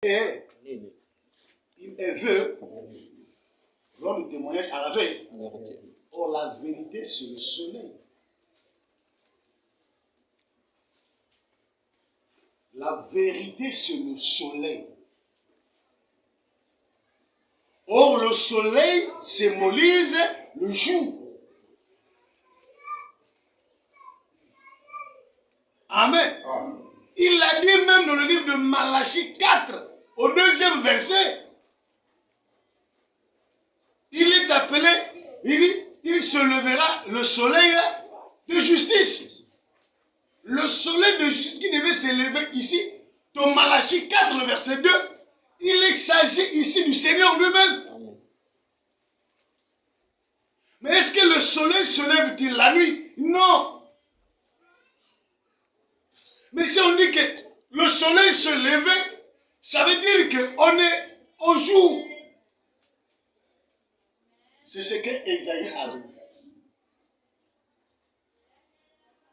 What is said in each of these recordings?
Et elle veut rendre le témoignage à la veille. Or, la vérité, c'est le soleil. La vérité, c'est le soleil. Or, le soleil symbolise le jour. Amen. Il l'a dit même dans le livre de Malachie 4, au 2e verset. Il est appelé, il se levera le soleil de justice. Le soleil de justice qui devait s'élever ici, dans Malachie 4, le verset 2, il s'agit ici du Seigneur lui-même. Mais est-ce que le soleil se lève-t-il la nuit? Non. Mais si on dit que le soleil se levait, ça veut dire qu'on est au jour. C'est ce que Ésaïe a dit.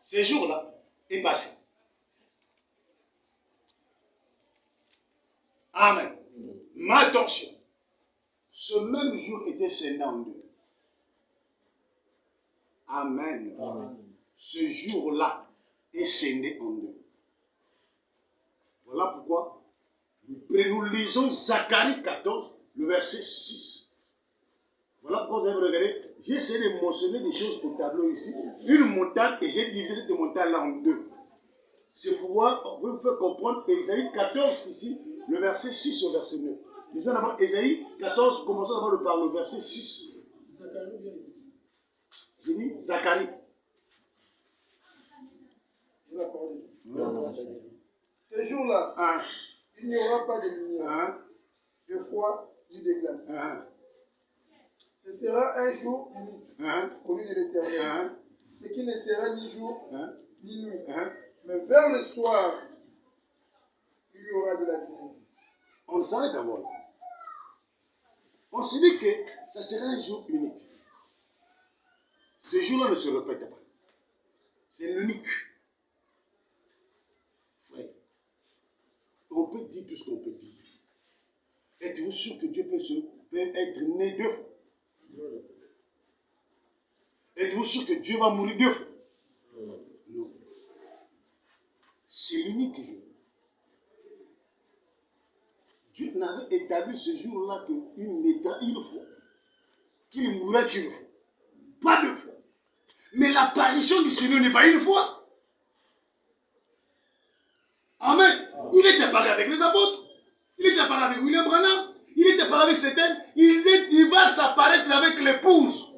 Ces jours-là est passé. Amen. Mais attention, ce même jour était scindé en deux. Amen. Ce jour-là est scindé en deux. Voilà pourquoi nous lisons Zacharie 14, le verset 6. Voilà pourquoi vous avez regardé. J'ai essayé de mentionner des choses au tableau ici. Une montagne, et j'ai divisé cette montagne-là en deux. C'est pour vous faire comprendre Ésaïe 14 ici, le verset 6 au verset 9. Lisons d'abord Ésaïe 14, commençons d'abord par le verset 6. J'ai dit Zacharie. Ce jour-là, il n'y aura pas de lumière, de froid ni de glace. Ce sera un jour unique au milieu de l'Éternel, ce qui ne sera ni jour ni nuit. Mais vers le soir, il y aura de la lumière. On le savait d'abord. On se dit que ça sera un jour unique. Ce jour-là ne se répète pas. C'est l'unique. Frère, on peut dire tout ce qu'on peut dire. Êtes-vous sûr que Dieu peut être né deux fois? Êtes-vous sûr que Dieu va mourir deux fois? Non. C'est l'unique jour. Dieu n'avait établi ce jour-là qu'il naîtra une fois, qu'il mourrait qu'une fois. Pas deux fois. Mais l'apparition du Seigneur n'est pas une fois. Amen. Il est apparu avec les apôtres. Il est apparu avec William Branham. Il est apparu avec certaines. Il va s'apparaître avec l'épouse.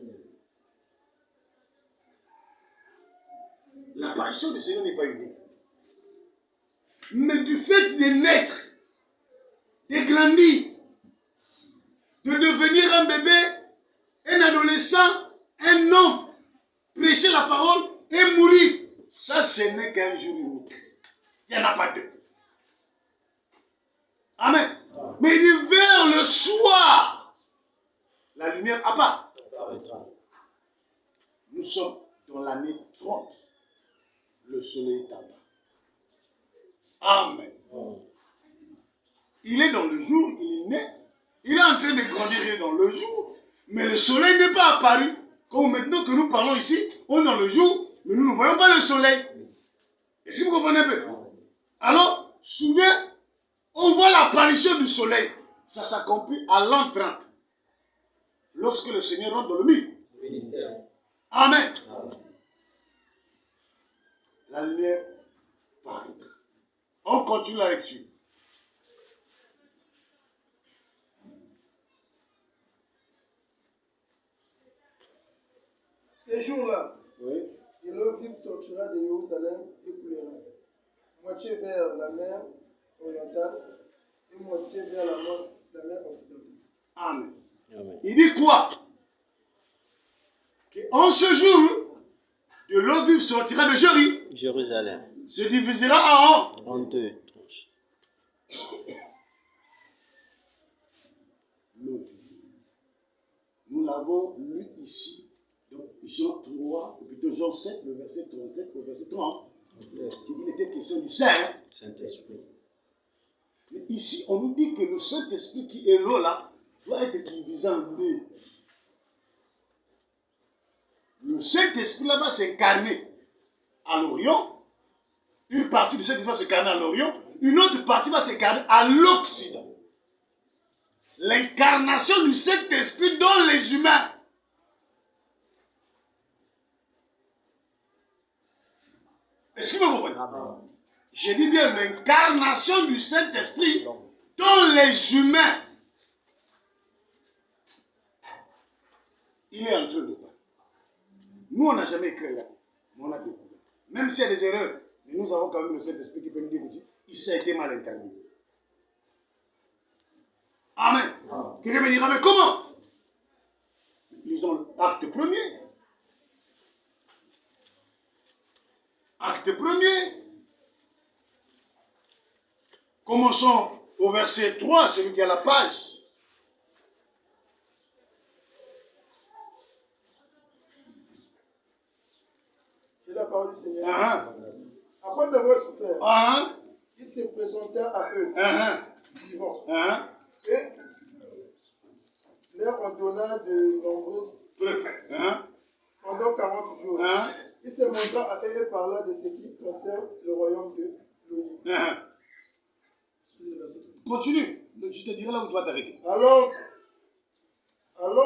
L'apparition du Seigneur n'est pas unique. Mais du fait de naître, de grandir, de devenir un bébé, un adolescent, un homme, prêcher la parole et mourir, ça ce n'est qu'un jour unique. Il n'y en a pas deux. Amen. Mais il dit vers le soir, la lumière apparaît. Nous sommes dans l'année 30. Le soleil apparaît. Amen. Il est dans le jour, il est né. Il est en train de grandir dans le jour. Mais le soleil n'est pas apparu. Comme maintenant que nous parlons ici, on est dans le jour, mais nous ne voyons pas le soleil. Est-ce que vous comprenez un peu? Alors, soudain, on voit l'apparition du soleil. Ça s'accomplit à l'an 30. Lorsque le Seigneur rentre dans le ministère. Amen. La lumière paraîtra. On continue la lecture. Ces jours-là, et l'eau vive sortira de Jérusalem et coulera, moitié vers la mer orientale et moitié vers la mer occidentale. Amen. Il dit quoi? En ce jour, de l'eau vive sortira de Jérusalem. Se divisera en deux tranches. L'eau vive. Nous l'avons lu ici. Donc, Jean 3, ou plutôt Jean 7, le verset 37 au verset 30. Il était question du Saint-Esprit. Mais ici, on nous dit que le Saint-Esprit qui est là, doit être divisé en deux. Le Saint-Esprit là-bas s'incarner à l'Orient. Une partie du Saint-Esprit va s'incarner à l'Orient. Une autre partie va s'incarner à l'Occident. L'incarnation du Saint-Esprit dans les humains. Est-ce que vous comprenez? Je dis bien l'incarnation du Saint-Esprit dans les humains. Il est en train de parler. Nous, on n'a jamais écrit là. Mais on a découvert. Même s'il y a des erreurs, mais nous avons quand même le Saint-Esprit qui peut nous dire il s'est été mal incarné. Amen. Quelqu'un me dira, mais comment? Lisons l'acte premier. Acte premier. Commençons au verset 3, celui qui a la page. J'ai la parole du Seigneur. Après avoir souffert, il se présenta à eux, vivants, et leur ordonna de nombreuses pendant 40 jours. Il se montra à eux et parla de ce qui concerne le royaume de l'Orient. Continue. Je te dirai là où tu vas t'arrêter. Alors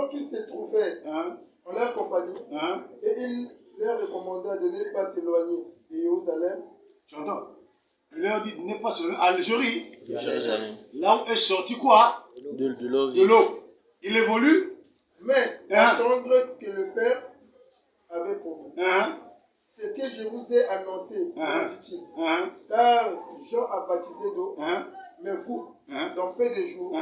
qu'ils se trouvaient en leur compagnie, et il leur recommanda de ne pas s'éloigner de Jérusalem. Tu entends? Il leur dit de ne pas s'éloigner à Jérusalem. Là où est sorti quoi? De l'eau. De l'eau. Il évolue. Mais attendre ce que le Père avait promis. Ce que je vous ai annoncé, dit-il. Car Jean a baptisé d'eau, mais vous, dans peu de jours,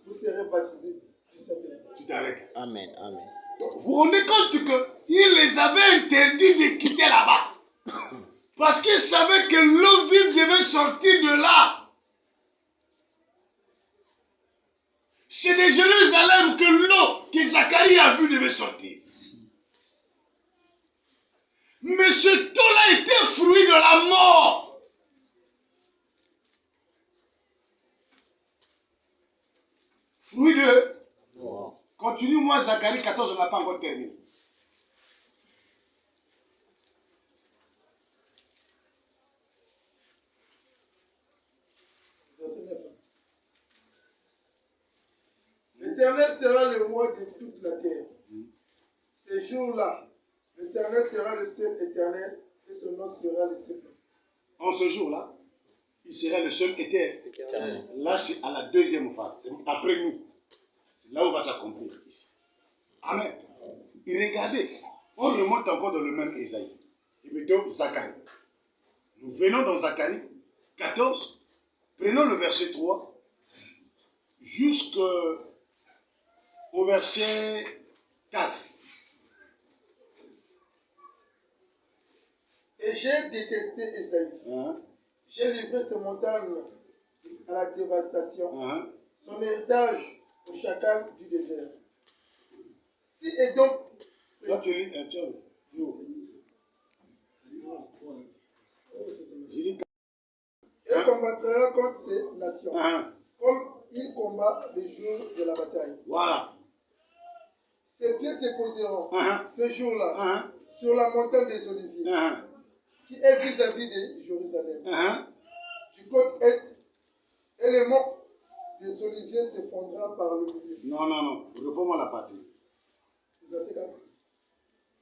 vous serez baptisés du Saint-Esprit. Tu t'arrêtes. Amen. Amen. Vous vous rendez compte qu'il les avait interdits de quitter là-bas. Parce qu'ils savaient que l'eau vive devait sortir de là. C'est de Jérusalem que l'eau que Zacharie a vue devait sortir. Mais ce taux-là était fruit de la mort. Fruit de... Continue-moi, Zacharie 14, on n'a pas encore terminé. L'Éternel sera le roi de toute la terre. Ce jour-là, l'Éternel sera le seul éternel et son nom sera le seul. En ce jour-là, il sera le seul éternel. Là, c'est à la deuxième phase. C'est après nous. C'est là où va s'accomplir ici. Amen. Et regardez, on remonte encore dans le même Ésaïe. Et maintenant, Zacharie. Nous venons dans Zacharie 14. Prenons le verset 3 jusqu'au verset 4. Et j'ai détesté Ésaïe. J'ai livré ses montagnes à la dévastation, son héritage au chacal du désert. Si et donc... Là, tu lis, il combattra contre ces nations, comme il combat les jours de la bataille. Voilà. Ses pieds se poseront ce jour-là sur la montagne des Oliviers, qui est vis-à-vis de Jérusalem. Du côté est, et le mont des Oliviers se fondra par le milieu. Non. Réponds-moi la partie. Verset 4.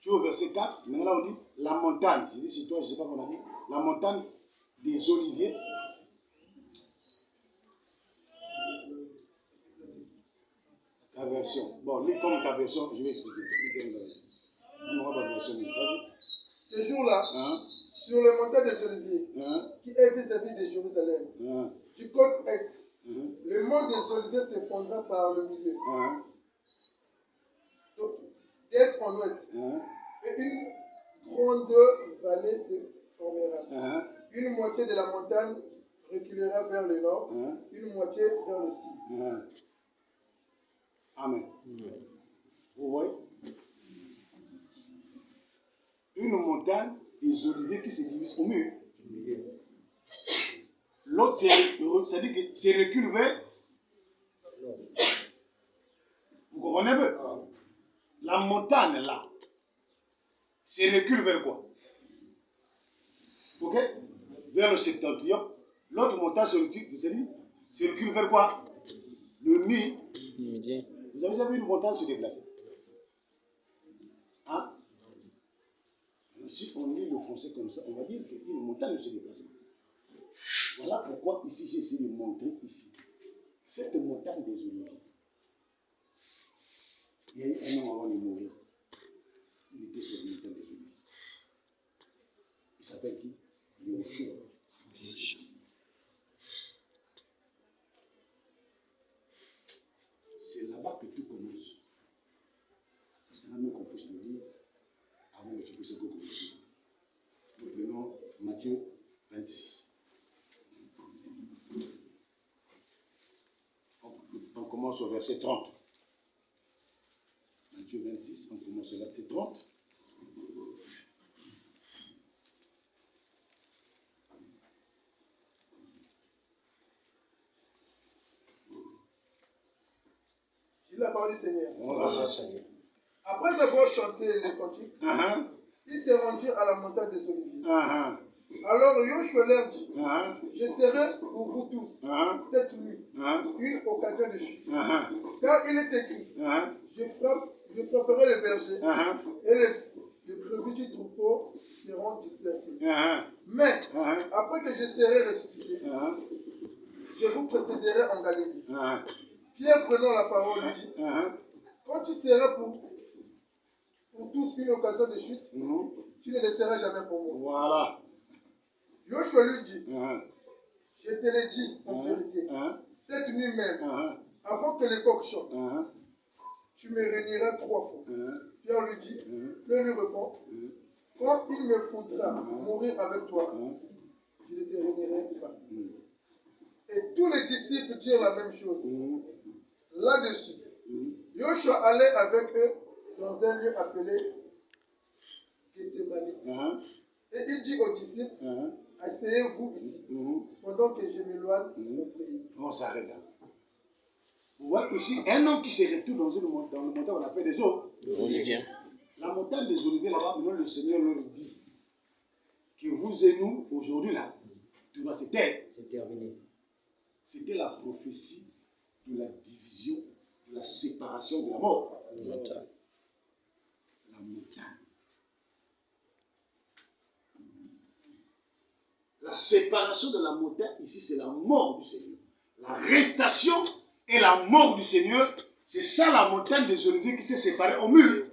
Tu es au verset 4. Maintenant, là, on dit la montagne. Je dis c'est toi, je ne sais pas qu'on a dit. La montagne des Oliviers. Ta version. Bon, lis comme ta version, je vais expliquer. On va version. Vas-y. Ce jour-là, sur le montagne des Oliviers, qui est vis-à-vis de Jérusalem, du côté est, le mont des Oliviers se fondra par le milieu. Donc, d'est en ouest, et une grande vallée se formera. Une moitié de la montagne reculera vers le nord, une moitié vers le sud. Amen. Vous voyez? Une montagne des oliviers qui se divisent au mur. L'autre, ça dit que c'est recul vers. Vous comprenez un peu? La montagne là, c'est recul vers quoi? Ok? Vers le septentrion. L'autre montagne, c'est recul vers quoi? Le midi. Vous avez déjà vu une montagne se déplacer? Hein? Alors, si on lit le français comme ça, on va dire qu'une montagne ne se déplace pas. Voilà pourquoi ici j'ai essayé de montrer ici. Cette montagne des oliviers. Il y a eu un homme avant de mourir. Il était sur la montagne des oliviers. Il s'appelle qui? Yoshua. C'est là-bas que tout commence. Ça sera mieux qu'on puisse le dire avant que tu puisses le commencer. Nous prenons Matthieu 26. On commence au verset 30. Matthieu 26, on commence au verset 30. J'ai la parole du Seigneur. Voilà. Après avoir chanté les cantiques, ils se rendirent à la montagne des Oliviers. Alors Yoshua leur dit, je serai pour vous tous cette nuit une occasion de chute. Car il est écrit, je frapperai les bergers et les brebis du troupeau seront dispersés. Mais après que je serai ressuscité, je vous précéderai en Galilée. Pierre, prenant la parole, lui dit, quand tu seras pour tous une occasion de chute, tu ne le seras jamais pour moi. Voilà. Yoshua lui dit, je te l'ai dit en vérité, cette nuit même, avant que les coqs chantent, tu me réuniras 3 fois. Pierre lui dit, Pierre lui répond, quand il me faudra mourir avec toi, je ne te réunirai pas. Et tous les disciples dirent la même chose. Là-dessus, Yoshua allait avec eux dans un lieu appelé Gethsemane. Et il dit aux disciples, asseyez-vous ici, pendant que je m'éloigne au pays. On s'arrête là. Vous voyez ici, un homme qui se retrouve dans le montagne qu'on appelle des oliviers. La montagne des oliviers, là-bas, maintenant le Seigneur leur dit que vous et nous, aujourd'hui, là, tout va se taire. C'est terminé. C'était la prophétie de la division, de la séparation de la mort. La montagne. La séparation de la montagne, ici, c'est la mort du Seigneur. L'arrestation et la mort du Seigneur, c'est ça la montagne des oliviers qui s'est séparée au milieu.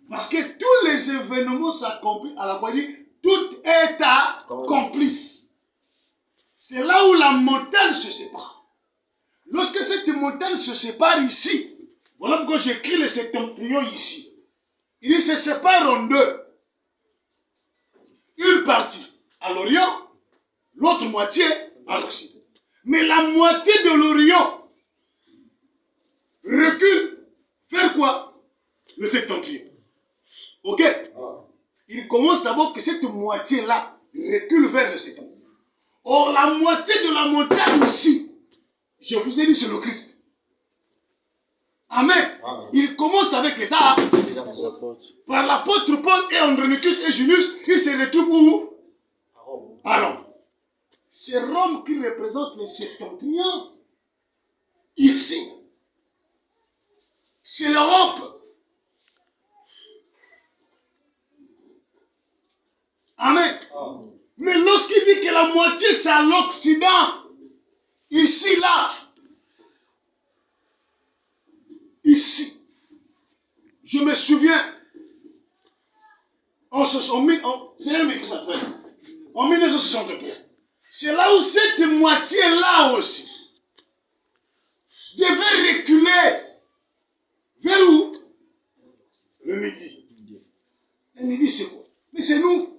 Parce que tous les événements s'accomplissent à la voyée, tout est accompli. C'est là où la montagne se sépare. Lorsque cette montagne se sépare ici, voilà pourquoi j'écris le septentrion ici. Il se sépare en deux. Une partie à l'Orient, l'autre moitié à l'Occident. Mais la moitié de l'Orient recule vers quoi? Le septentrion. Ok? Il commence d'abord que cette moitié-là recule vers le septentrion. Or, la moitié de la montagne ici, je vous ai dit, c'est le Christ. Amen. Il commence avec les apôtres. Par l'apôtre Paul et Andronicus et Junius, il se retrouve où? À Rome. C'est Rome qui représente les septentrions. Ici. C'est l'Europe. Amen. Mais lorsqu'il dit que la moitié c'est à l'Occident, ici, là, ici, je me souviens, en 1963, c'est là où cette moitié-là aussi devait reculer vers où? Le midi. Le midi, c'est quoi? Mais c'est nous.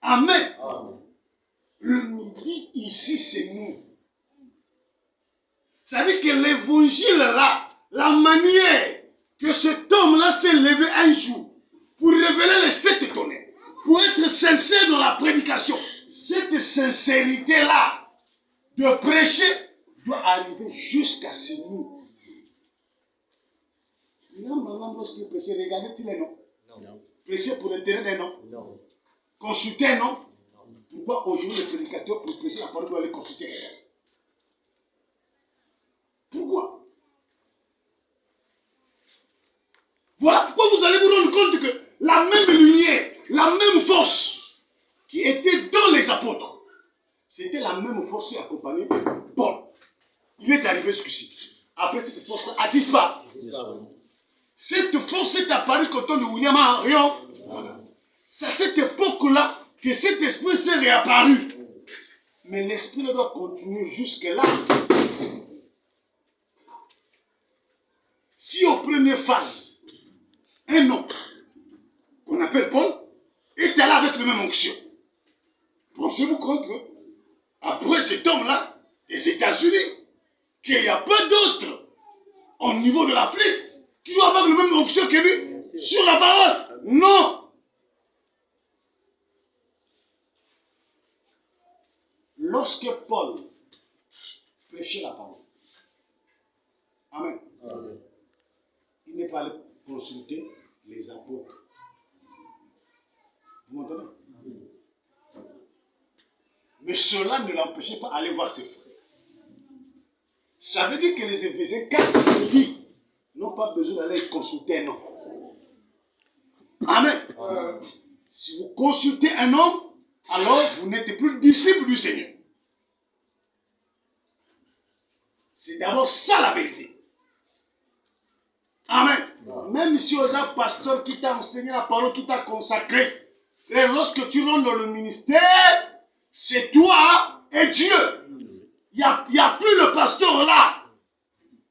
Amen. Le midi, ici, c'est nous. Ça veut dire que l'évangile là, la manière que cet homme-là s'est levé un jour pour révéler les 7 tonnerres, pour être sincère dans la prédication. Cette sincérité-là de prêcher doit arriver jusqu'à ce nous. Lorsque prêcher, regardez-t-il les noms? Non. Prêcher pour l'intérêt des noms? Non. Consulter un nom? Pourquoi aujourd'hui le prédicateur pour prêcher la parole doit aller consulter quelqu'un? Pourquoi? Voilà pourquoi vous allez vous rendre compte que la même lumière, la même force qui était dans les apôtres, c'était la même force qui accompagnait Paul. Il est arrivé jusqu'ici. Après, cette force a disparu. Cette force est apparue quand on de William Henrion. C'est à cette époque-là que cet esprit s'est réapparu. Mais l'esprit ne doit continuer jusque-là. Si aux premières phases, un homme qu'on appelle Paul est allé avec la même onction, pensez-vous compte que après cet homme-là, des États-Unis, qu'il n'y a pas d'autre au niveau de l'Afrique qui doit avoir la même onction que lui sur la parole? Non. Lorsque Paul prêchait la parole, Amen. Amen. Il n'est pas allé consulter les apôtres. Vous m'entendez? Mais cela ne l'empêchait pas d'aller voir ses frères. Ça veut dire que les Éphésiens 4 disent n'ont pas besoin d'aller consulter un homme. Amen. Si vous consultez un homme, alors vous n'êtes plus disciple du Seigneur. C'est d'abord ça la vérité. Amen. Même si vous avez un pasteur qui t'a enseigné la parole, qui t'a consacré, frère, lorsque tu rentres dans le ministère, c'est toi et Dieu. Il n'y a plus le pasteur là.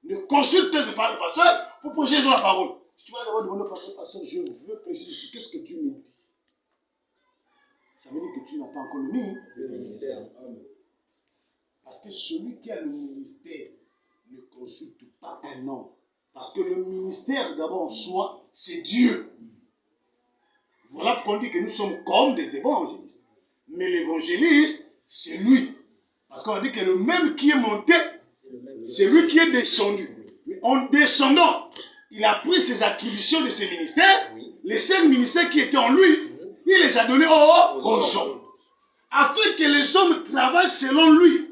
Ne consulte pas le pasteur pour prêcher sur la parole. Si tu vas d'abord demander au pasteur, je veux prêcher dessus, qu'est-ce que tu me dis? Ça veut dire que tu n'as pas encore le ministère. Parce que celui qui a le ministère ne consulte pas un homme. Parce que le ministère d'abord en soi, c'est Dieu. Voilà pourquoi on dit que nous sommes comme des évangélistes. Mais l'évangéliste, c'est lui. Parce qu'on dit que le même qui est monté, c'est lui qui est descendu. Mais en descendant, il a pris ses attributions de ses ministères, les 5 ministères qui étaient en lui, il les a donnés aux hommes. Afin que les hommes travaillent selon lui.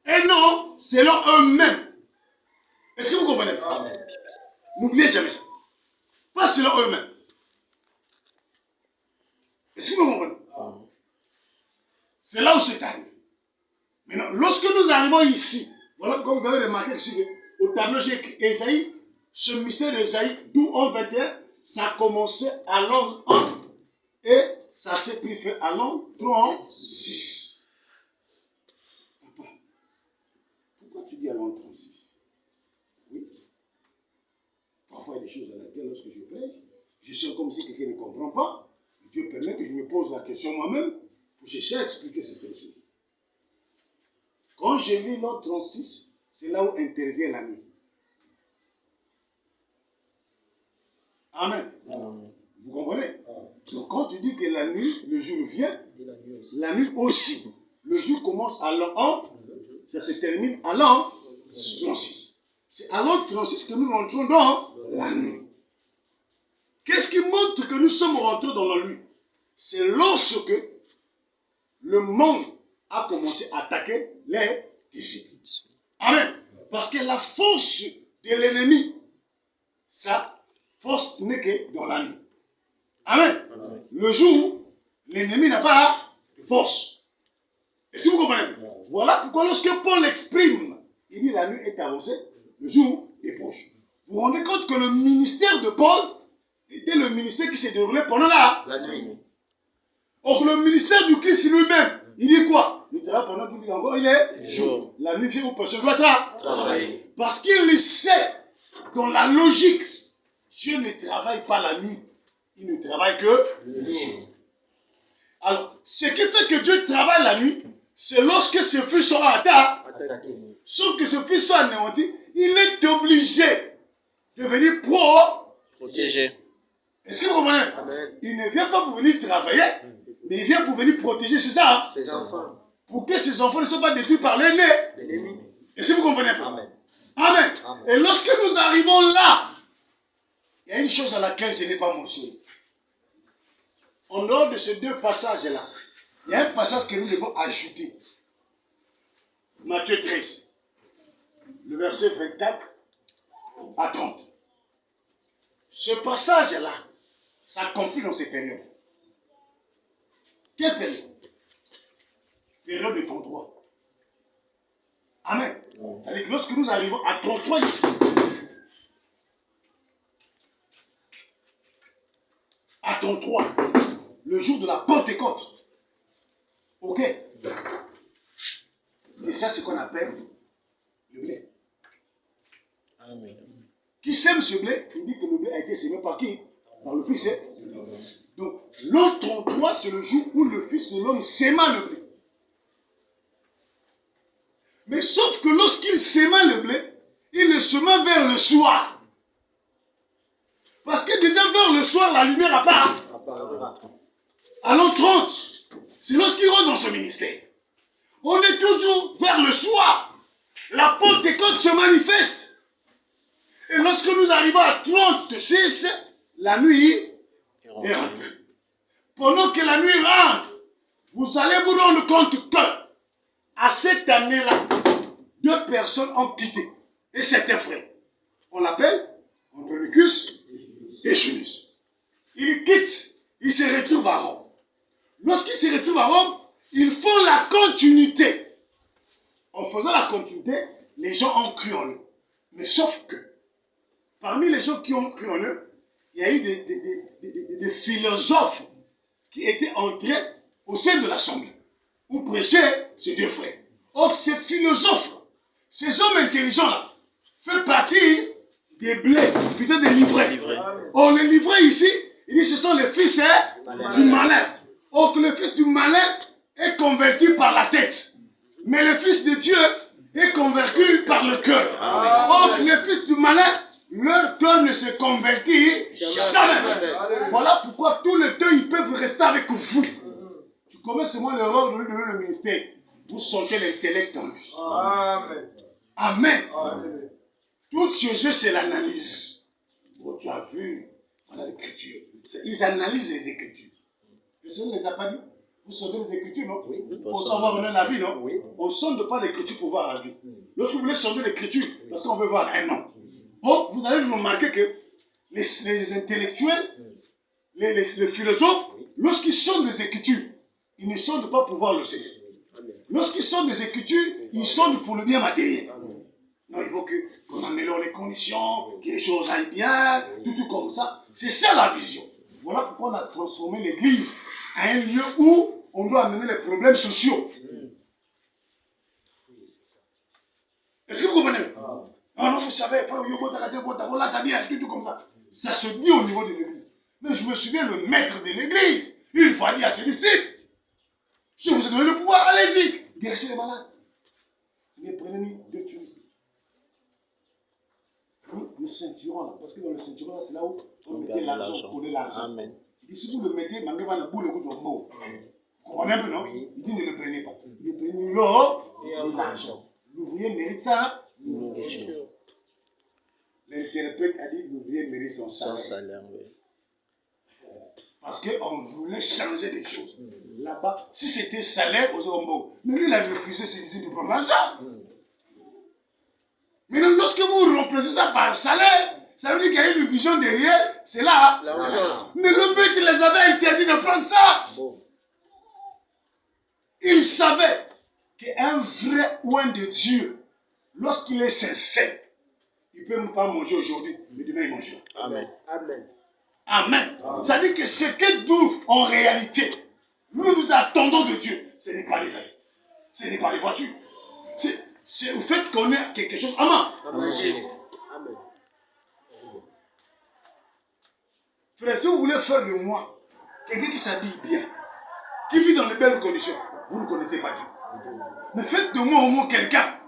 Et non selon eux-mêmes. Est-ce que vous comprenez? N'oubliez jamais ça. Pas selon eux-mêmes. Est-ce que vous comprenez? C'est là où c'est arrivé. Maintenant, lorsque nous arrivons ici, voilà pourquoi vous avez remarqué ici au tableau j'ai écrit Ésaïe, ce mystère d'Ésaïe, d'où en 21, ça a commencé à l'an 1 et ça s'est pris fait à l'an 36. Papa, pourquoi tu dis à l'an 36? Oui. Parfois il y a des choses à laquelle lorsque je prêche, je sens comme si quelqu'un ne comprend pas. Dieu permet que je me pose la question moi-même pour chercher à expliquer certaines choses. Quand j'ai lu l'an 36, c'est là où intervient la nuit. Amen. Vous comprenez? Donc quand tu dis que la nuit, le jour vient, la nuit aussi. Le jour commence à l'an 1, ça se termine à l'an 36. C'est à l'an 36 que nous rentrons dans la nuit. Qu'est-ce qui montre que nous sommes rentrés dans la nuit? C'est lorsque le monde a commencé à attaquer les disciples. Amen. Parce que la force de l'ennemi, sa force n'est que dans la nuit. Amen. Amen. Le jour, l'ennemi n'a pas de force. Et si vous comprenez, voilà pourquoi lorsque Paul exprime, il dit la nuit est avancée, le jour est proche. Vous vous rendez compte que le ministère de Paul était le ministère qui s'est déroulé pendant la nuit. Or, le ministère du Christ lui-même, il dit quoi? Il travaille pendant qu'il dit encore, il est jour. La nuit vient où personne doit travailler. Parce qu'il sait, dans la logique, Dieu ne travaille pas la nuit. Il ne travaille que le jour. Alors, ce qui fait que Dieu travaille la nuit, c'est lorsque ce fils soit attaqué. Sauf que ce fils soit anéanti, il est obligé devenir Protégé. Est-ce que vous comprenez? Amen. Il ne vient pas pour venir travailler, mais il vient pour venir protéger, c'est ça, hein? Ses enfants. Pour que ces enfants ne soient pas détruits par l'ennemi. L'ennemi. Est-ce que vous comprenez pas? Amen. Amen. Amen. Et lorsque nous arrivons là, il y a une chose à laquelle je n'ai pas mentionné. En dehors de ces deux passages-là, il y a un passage que nous devons ajouter. Matthieu 13, le verset 24 à 30. Ce passage-là s'accomplit dans ces périodes. Quelle période? Période de 33. Amen. C'est-à-dire que lorsque nous arrivons à 33 ici, à 33, le jour de la Pentecôte, ok? C'est ça ce qu'on appelle le blé. Amen. Qui sème ce blé? Il dit que le blé a été semé par qui? Par le Fils de l'homme. Donc, l'an 33, c'est le jour où le Fils de l'homme sema le blé. Mais sauf que lorsqu'il sema le blé, il le sema vers le soir. Parce que déjà vers le soir, la lumière apparaît. À l'an 30, c'est lorsqu'il rentre dans ce ministère. On est toujours vers le soir. La Pentecôte se manifeste. Et lorsque nous arrivons à 36, la nuit est rentrée. Pendant que la nuit rentre, vous allez vous rendre compte que à cette année-là, 2 personnes ont quitté. Et c'était frère. On l'appelle Andronicus et Junius. Ils quittent, ils se retrouvent à Rome. Lorsqu'ils se retrouvent à Rome, ils font la continuité. En faisant la continuité, les gens ont cru en eux. Mais sauf que, parmi les gens qui ont cru en eux, il y a eu des philosophes qui étaient entrés au sein de l'assemblée, où prêchaient ces 2 frères. Or, ces philosophes, ces hommes intelligents-là, font partie des blés, plutôt des livrets. Or, les livrets ici, il dit ce sont les fils du malin. Or, que le fils du malin est converti par la tête. Mais le fils de Dieu est convaincu par le cœur. Or, les fils du malin, leur cœur ne se convertit jamais. Voilà pourquoi tout le temps ils peuvent rester avec vous. Tu commets seulement l'erreur de lui donner le ministère. Vous sentez l'intellect en lui. Amen. Amen. Amen. Tout chez eux, c'est l'analyse. Bon, tu as vu, voilà l'écriture. Ils analysent les écritures. Le Seigneur ne les a pas dit. Vous sondez les écritures, non? Oui. Pour savoir la vie, non? Oui. On ne sonde pas l'écriture pour voir la vie. Lorsque vous voulez sonder l'écriture, parce qu'on veut voir un nom. Bon, vous allez remarquer que les intellectuels, les philosophes, lorsqu'ils sondent les écritures, ils ne sondent pas pour voir le Seigneur. Lorsqu'ils sondent les écritures, ils sondent pour le bien matériel. Non, il faut qu'on améliore les conditions, que les choses aillent bien, tout comme ça. C'est ça la vision. Voilà pourquoi on a transformé l'église à un lieu où on doit amener les problèmes sociaux. Est-ce que vous comprenez? Ah non, vous savez, tout comme ça. Ça se dit au niveau de l'église. Mais je me souviens, le maître de l'église, il faut dire à ses disciples, si vous avez donné le pouvoir, allez-y, guérissez les malades. Mais prenez 2 tuniques. Le ceinturon là, parce que dans le ceinturon là, c'est là où on mettait l'argent, on connaît l'argent. Amen. Il dit, si vous le mettez, vous comprenez un peu, non? Il dit, ne le prenez pas. Ne prenez l'or et l'argent. L'ouvrier mérite ça. L'interprète a dit, l'ouvrier mérite son salaire. Sans salaire, oui. Parce qu'on voulait changer des choses. Là-bas, si c'était salaire aux hommes, mais lui, il a refusé ses disciples de prendre l'argent. Maintenant, lorsque vous remplacez ça par salaire, ça veut dire qu'il y a une vision derrière, c'est là. Mais le maître les avait interdit de prendre ça. Il savait qu'un vrai oint de Dieu, lorsqu'il est sincère, il ne peut même pas manger aujourd'hui, mais demain il mangera. Amen. Amen. Amen. Ça veut dire que ce que nous, en réalité, nous attendons de Dieu, ce n'est pas les amis, ce n'est pas les voitures. C'est le fait qu'on ait quelque chose. Amen. Amen. Frère, si vous voulez faire de moi quelqu'un qui s'habille bien, qui vit dans de belles conditions, vous ne connaissez pas Dieu. Mais faites de moi au moins quelqu'un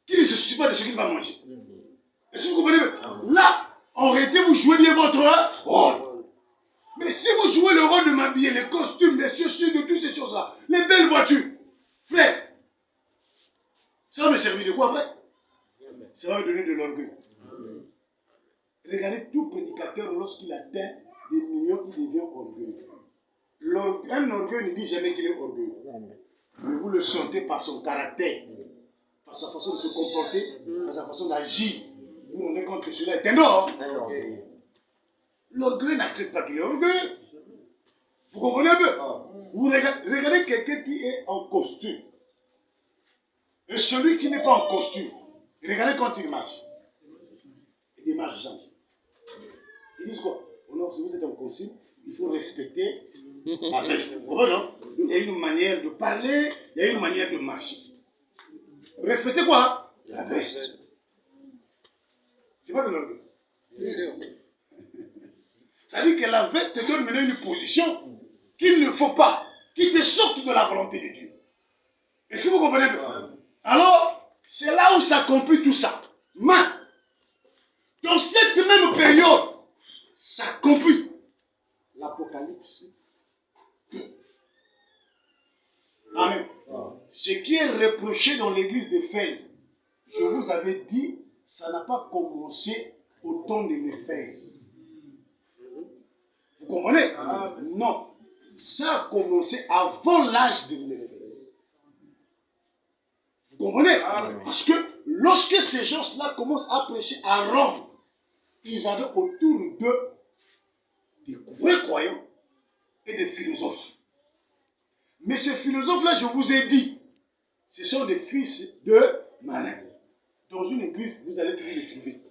qui ne se soucie pas de ce qu'il va manger. Et si vous comprenez, là, En réalité, vous jouez bien votre rôle. Mais si vous jouez le rôle de m'habiller, les costumes, les chaussures, de toutes ces choses-là, les belles voitures, frère, ça va me servir de quoi après? Ça va me donner de l'orgueil. Regardez tout prédicateur, lorsqu'il atteint des millions, il devient orgueilleux. Un orgueil ne dit jamais qu'il est orgueilleux. Mais vous le sentez par son caractère, par sa façon de se comporter, par sa façon d'agir. Vous vous rendez compte que cela est énorme. L'orgueil n'accepte pas qu'il est orgueilleux. Vous comprenez un peu? Vous regardez quelqu'un qui est en costume. Et celui qui n'est pas en costume, regardez quand il marche. Il marche jamais. Ils disent quoi? Oh non, si vous êtes en costume, il faut respecter la veste. Vous comprenez, non? Il y a une manière de parler, il y a une manière de marcher. Respectez quoi? La veste. C'est pas de l'orgueil. Ça dit que la veste te donne maintenant une position qu'il ne faut pas, qui te sorte de la volonté de Dieu. Est-ce que vous comprenez bien? Alors, c'est là où s'accomplit tout ça. Mais, dans cette même période, s'accomplit l'Apocalypse. Amen. Ce qui est reproché dans l'église d'Éphèse, je vous avais dit, ça n'a pas commencé au temps de l'Éphèse. Vous comprenez? Non. Ça a commencé avant l'âge de l'Éphèse. Vous comprenez? Parce que lorsque ces gens-là commencent à prêcher à Rome, ils avaient autour d'eux des vrais croyants et des philosophes. Mais ces philosophes-là, je vous ai dit, ce sont des fils de malins. Dans une église, vous allez toujours les trouver.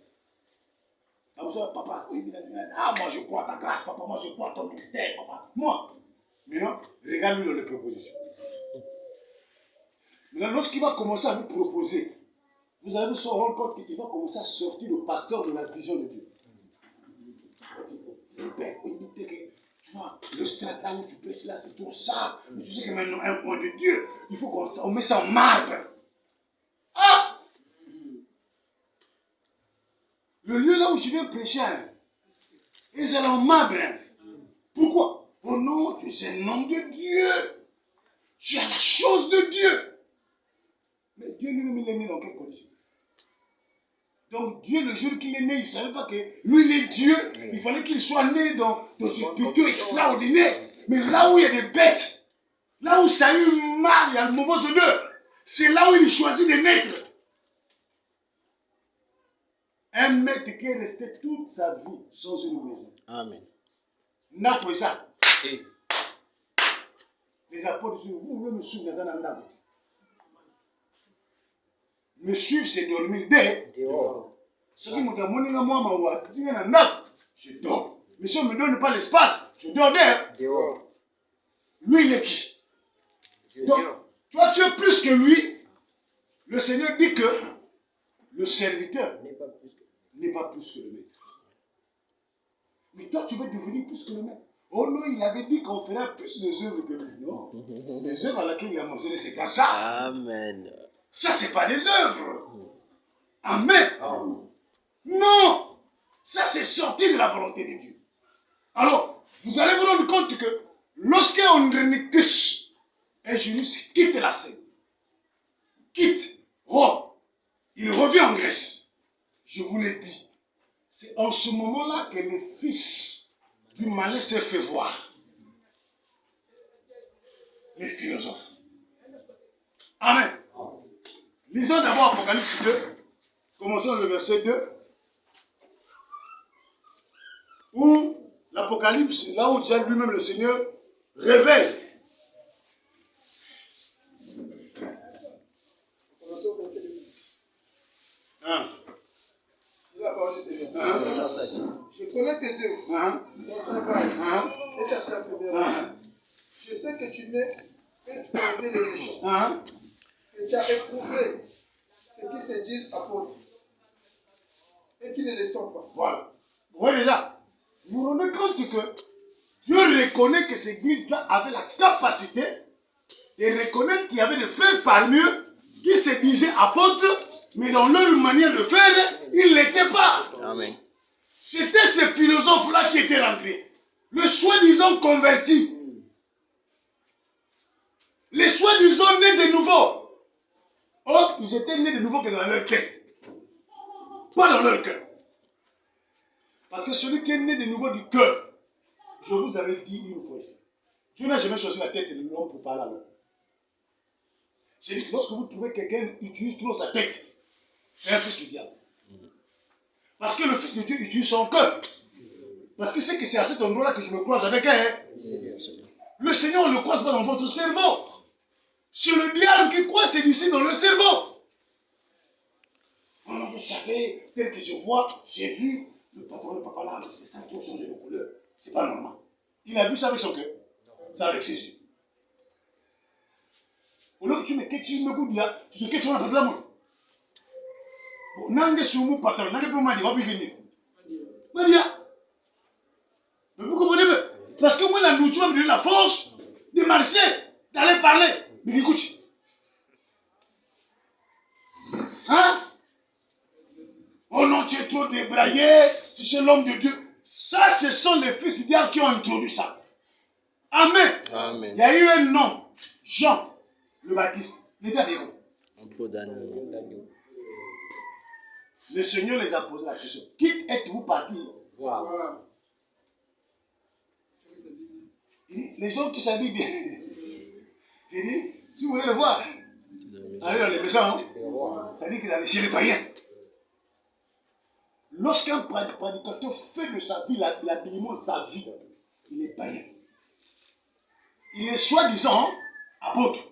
Papa, moi je crois à ta grâce, papa, moi je crois à ton ministère, papa. Moi. Maintenant, regarde-lui dans les propositions. Maintenant, lorsqu'il va commencer à vous proposer, vous allez vous rendre compte qu'il va commencer à sortir le pasteur de la vision de Dieu. Tu vois, le stade là où tu prêches là, c'est ton sable. Mais tu sais que maintenant, un point de Dieu, il faut qu'on met ça en marbre. Ah! Le lieu là où je viens prêcher, ils sont en marbre. Pourquoi? Oh non, tu es un homme de Dieu. Tu as la chose de Dieu. Mais Dieu lui-même, il est né dans quelles conditions? Donc Dieu, le jour qu'il est né, il ne savait pas que lui, il est Dieu. Il fallait qu'il soit né dans ce plutôt extraordinaire. Mais là où il y a des bêtes, là où ça a eu mal, il y a le mauvais odeur, c'est là où il choisit de naître. Un maître qui est resté toute sa vie sans une maison. Amen. N'a pas ça. Les apôtres disent, vous voulez me suivre dans un endroit. Me suivre, c'est dormir dehors. Ce qui m'ont dit, je dors. Mais si on ne me donne pas l'espace, je dors dehors. Lui, il est qui? Donc, toi, tu es plus que lui. Le Seigneur dit que le serviteur n'est pas plus que le maître. Mais toi, tu veux devenir plus que le maître. Oh non, il avait dit qu'on ferait plus des œuvres que lui. Non. Les œuvres à laquelle il a mentionné, c'est pas ça. Amen. Ça, c'est pas des œuvres. Amen. Non. Ça, c'est sorti de la volonté de Dieu. Alors, vous allez vous rendre compte que lorsqu'Andronicus, un juriste, quitte la scène, quitte Rome, il revient en Grèce. Je vous l'ai dit. C'est en ce moment-là que le fils du malin s'est fait voir. Les philosophes. Amen. Lisons d'abord Apocalypse 2. Commençons le verset 2. Où l'Apocalypse, là où déjà lui-même le Seigneur révèle. Je connais tes œuvres, ton travail et ta persévérance. Je sais que tu n'es expérimenté les riches. Que tu as éprouvé ceux qui se disent apôtres et qui ne le sont pas. Voilà. Vous voyez déjà, vous vous rendez compte que Dieu reconnaît que cette église-là avait la capacité de reconnaître qu'il y avait des frères parmi eux qui se disaient apôtres, mais dans leur manière de faire, ils ne l'étaient pas. Amen. C'était ces philosophes-là qui étaient rentrés. Le soi-disant converti. Les soi-disant nés de nouveau. Or, ils étaient nés de nouveau que dans leur tête. Pas dans leur cœur. Parce que celui qui est né de nouveau du cœur, je vous avais dit une fois ici, Dieu n'a jamais choisi la tête de l'homme pour parler à l'homme. J'ai dit que lorsque vous trouvez quelqu'un qui utilise trop sa tête, c'est un fils du diable. Parce que le fils de Dieu utilise son cœur. Parce que c'est que c'est à cet endroit-là que je me croise avec elle. Le Seigneur ne le croise pas dans votre cerveau. C'est le diable qui croise ses disciples dans le cerveau. Oh, vous savez, tel que je vois, j'ai vu le patron de papa là, c'est ça qui a changé de couleur. C'est pas normal. Il a vu ça avec son cœur. Ça avec ses yeux. Au lieu que tu me quittes, tu me goûtes là, tu te quittes sur la patte là. Bon, nange sumu patron, nange pour moi, il va plus venir. Maria. Mais vous comprenez pas? Parce que moi, la nourriture va me donner la force de marcher, d'aller parler. Mais écoute. Hein? Oh non, tu es trop débraillé, tu es l'homme de Dieu. Ça, ce sont les fils du diable qui ont introduit ça. Amen. Amen. Il y a eu un homme, Jean le Baptiste. Il était avec vous. Un peu d'agneau. Le Seigneur les a posé la question. Qui êtes-vous parti voir? Voilà. Il dit, les gens qui s'habillent bien. Il dit, si vous voulez le voir, allez dans les maisons. Hein? Ça dit qu'il allait chez les païens. Lorsqu'un prédicateur fait de sa vie l'habillement de sa vie, il est païen. Il est soi-disant apôtre.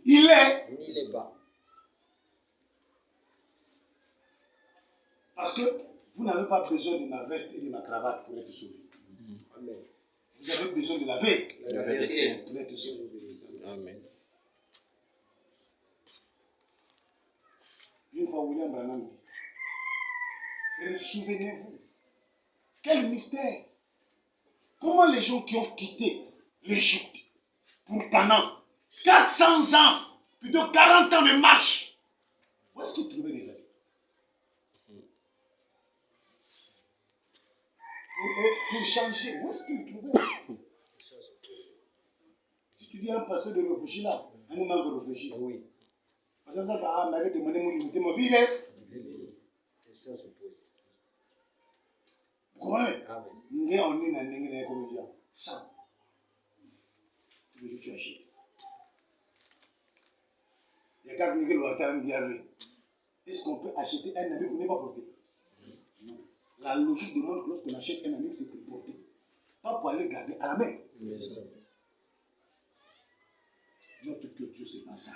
Il est. Il n'est pas. Parce que vous n'avez pas besoin de ma veste et de ma cravate pour être sauvé. Amen. Vous avez besoin de la vérité La vérité. pour être sauvé. Amen. Une fois, William Branham dit, frère, souvenez-vous, quel mystère. Comment les gens qui ont quitté l'Égypte pour pendant 400 ans, plutôt 40 ans de marche, où est-ce qu'ils trouvaient des amis? Pour changer, où est-ce qu'ils trouvaient? Si tu dis à un pasteur de réfléchir là, un moment de réfléchir. Oui. Parce que ça, ça m'a demandé mon limité mobile. Question se pose. Vous comprenez? Amen. Nous on est dans une économie. Ça. Tu veux que tu achètes. Il y a quelqu'un qui doit dire, est-ce qu'on peut acheter un ami qu'on n'est pas porté? Non. La logique demande que lorsqu'on achète un ami, c'est pour porter. Pas pour aller garder à la main. Notre culture, c'est pas ça.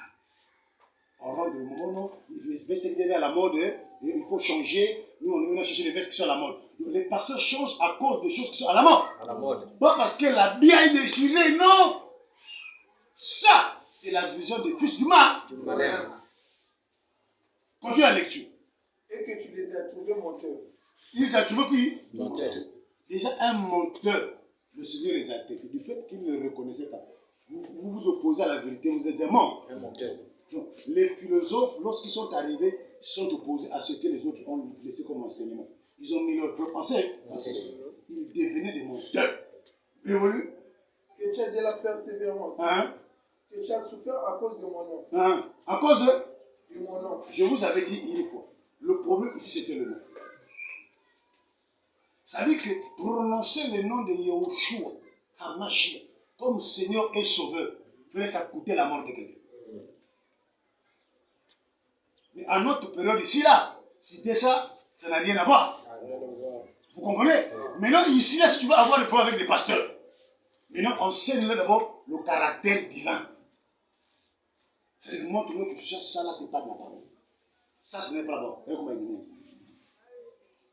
On rentre le moment, non, les vestes qui viennent à la mode, il faut changer. Nous, on a cherché les vestes qui sont à la mode. Les pasteurs changent à cause des choses qui sont à la mode. À la mode. Pas parce que la bière est déchirée, non. Ça, c'est la vision des fils du mal. Du malin. Continue la lecture. Et que tu les as trouvés menteurs. Il a trouvé qui? Menteur. Déjà un menteur. Le Seigneur les a traités du fait qu'ils ne le reconnaissaient pas. Vous vous opposez à la vérité, vous êtes un menteur. Un menteur. Donc, les philosophes, lorsqu'ils sont arrivés, sont opposés à ce que les autres ont laissé comme enseignement. Ils ont mis leur propre pensée. Ils devenaient des menteurs. Évolue. Que tu as de la persévérance. Hein? Que tu as souffert à cause de mon nom. Hein? À cause de... De mon nom. Je vous avais dit une fois, le problème ici c'était le nom. Ça veut dire que prononcer le nom de Yahushua, Hamashia, comme Seigneur et Sauveur, ça coûter la mort de quelqu'un. Mais à notre période ici, là, c'était ça, ça n'a rien à voir. Vous comprenez? Maintenant, ici, là, si tu veux avoir le problème avec les pasteurs, maintenant, enseigne-leur d'abord le caractère divin. C'est-à-dire, montre-leur que tu cherches ça, là, c'est pas de la parole. Ça, ce n'est pas la parole. Regardez comment il est.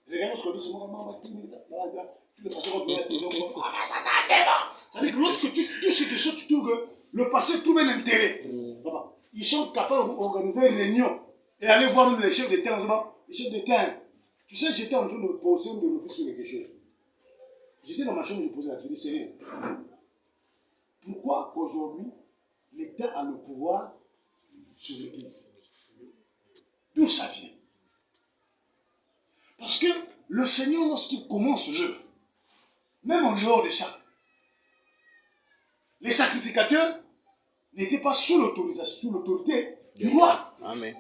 Regardez ce qu'on dit, c'est moi, tu le pasteur contre ça veut dire que lorsque tu touches quelque chose, tu trouves que le pasteur trouve un intérêt. Ils sont capables d'organiser une réunion et aller voir même les chefs de terrain. Les chefs de terrain. Tu sais, j'étais en train de poser de refus sur quelque chose. J'étais dans ma chambre, je posais la question, Seigneur, pourquoi aujourd'hui l'État a le pouvoir sur l'Église? D'où ça vient? Parce que le Seigneur, lorsqu'il commence l'œuvre, même en dehors de ça, les sacrificateurs n'étaient pas sous l'autorité du roi. Amen.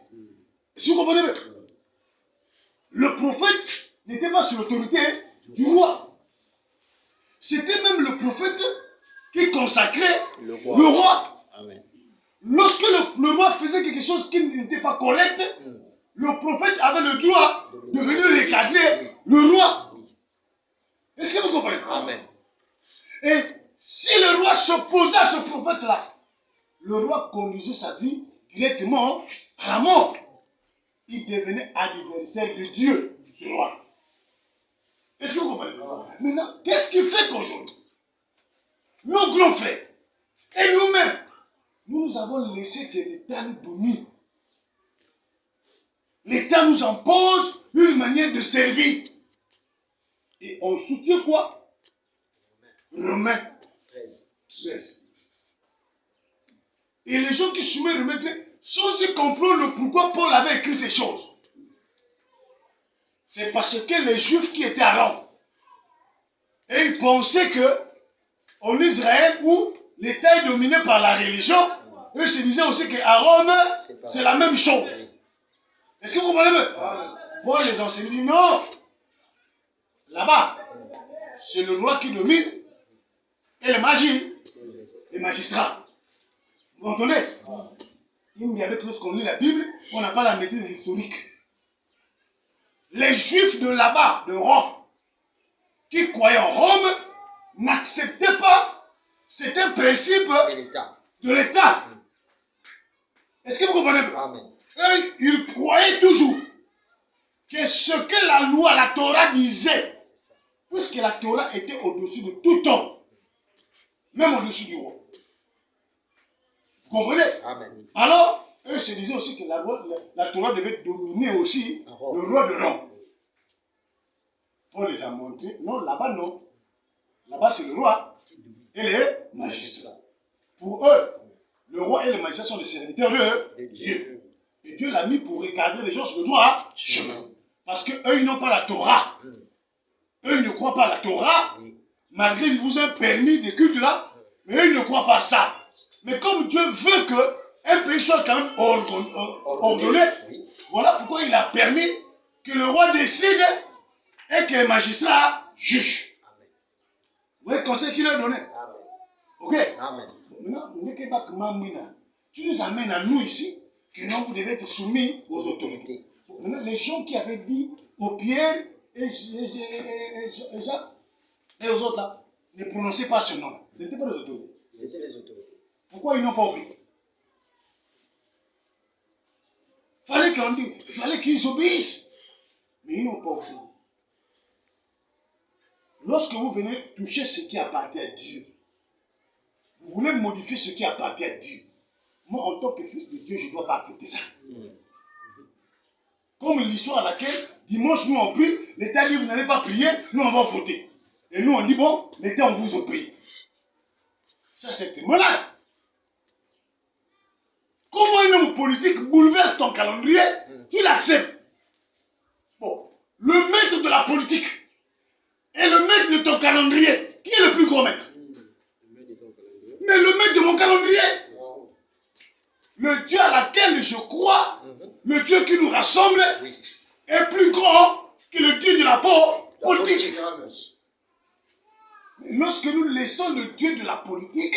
Est-ce que vous comprenez bien? Le prophète n'était pas sous l'autorité du roi. C'était même le prophète qui consacrait le roi. Amen. Lorsque le roi faisait quelque chose qui n'était pas correct, le prophète avait le droit de venir recadrer le roi. Est-ce que vous comprenez? Amen. Et si le roi s'opposait à ce prophète-là, le roi conduisait sa vie directement à la mort. Il devenait adversaire de Dieu, ce roi. Est-ce que vous comprenez? Maintenant, qu'est-ce qui fait qu'aujourd'hui, nos grands frères et nous-mêmes, nous avons laissé que l'État nous domine. L'État nous impose une manière de servir. Et on soutient quoi? Romains 13. Et les gens qui soumettent Romains 13, sans y comprendre le pourquoi Paul avait écrit ces choses. C'est parce que les Juifs qui étaient à Rome, et ils pensaient que en Israël, où l'État est dominé par la religion, eux se disaient aussi qu'à Rome, c'est la même chose. Est-ce que vous comprenez bien? Paul les enseignants disent non. Là-bas, c'est le roi qui domine et les magistrats. Vous entendez? Avec lorsqu'on lit la Bible, on n'a pas la maîtrise de l'historique. Les Juifs de là-bas, de Rome, qui croyaient en Rome, n'acceptaient pas. C'est un principe de l'État. Est-ce que vous comprenez? Amen. Et ils croyaient toujours que ce que la loi, la Torah disait, puisque la Torah était au-dessus de tout homme, même au-dessus du roi. Vous comprenez? Amen. Alors, eux se disaient aussi que la Torah devait dominer aussi le roi de Rome. Paul les a montré, non, là-bas non. Là-bas c'est le roi et les magistrats. Pour eux, le roi et les magistrats sont des serviteurs de Dieu. Et Dieu l'a mis pour recadrer les gens sur le droit chemin. Parce qu'eux, ils n'ont pas la Torah. Eux, ils ne croient pas à la Torah, malgré qu'ils vous ont permis des cultes là, mais eux, ils ne croient pas à ça. Mais comme Dieu veut qu'un pays soit quand même ordonné, voilà pourquoi il a permis que le roi décide et que les magistrats jugent. Vous voyez le conseil qu'il a donné? Ok? Amen. Maintenant, tu nous amènes à nous ici que non, vous devez être soumis aux autorités. Maintenant, les gens qui avaient dit aux Pierre et Jacques et aux autres là, ne prononcez pas ce nom. Ce n'était pas les autorités. C'était les autorités. Pourquoi ils n'ont pas oublié? Fallait qu'ils obéissent. Mais ils n'ont pas oublié. Lorsque vous venez toucher ce qui appartient à Dieu, vous voulez modifier ce qui appartient à Dieu. Moi, en tant que fils de Dieu, je ne dois pas accepter ça. Comme l'histoire à laquelle, dimanche, nous on prie, l'État dit, vous n'allez pas prier, nous on va voter. Et nous on dit, bon, l'État on vous obéit. Ça c'est malade. Comment un homme politique bouleverse ton calendrier, tu l'acceptes. Bon, le maître de la politique et le maître de ton calendrier, qui est le plus gros maître? Mais le maître de mon calendrier. Le Dieu à laquelle je crois, le Dieu qui nous rassemble, est plus grand que le Dieu de la politique. Mais lorsque nous laissons le Dieu de la politique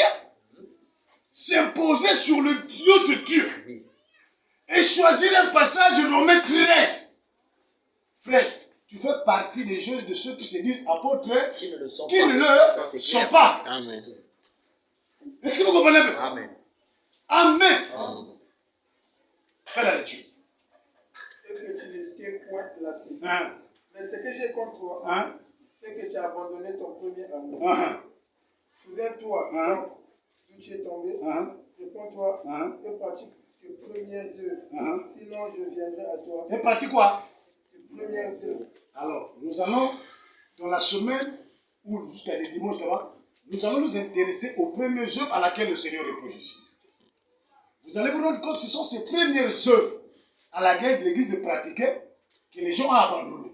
s'imposer sur le Dieu de Dieu et choisir un passage de Romains 13, frère, tu fais partie des gens de ceux qui se disent apôtres Qui ne le sont qui pas. ne le Ça, c'est sont clair. pas. Amen. Est-ce que vous comprenez bien? Amen. Amen. Amen. Fais la lecture. Et que tu n'étais point lassé. Hein? Mais ce que j'ai contre toi, Hein? c'est que tu as abandonné ton premier amour. Hein? Souviens-toi Hein? d'où tu es tombé. Hein? Réponds-toi Hein? et pratique tes premières œuvres. Hein? Sinon, je viendrai à toi. Et pratique quoi? Tes premières œuvres. Alors, nous allons, dans la semaine, ou jusqu'à les dimanches là-bas, nous allons nous intéresser aux premières œuvres à laquelle le Seigneur reproche ici. Vous allez vous rendre compte que ce sont ces premières œuvres à laquelle l'Église de pratiquer que les gens ont abandonné.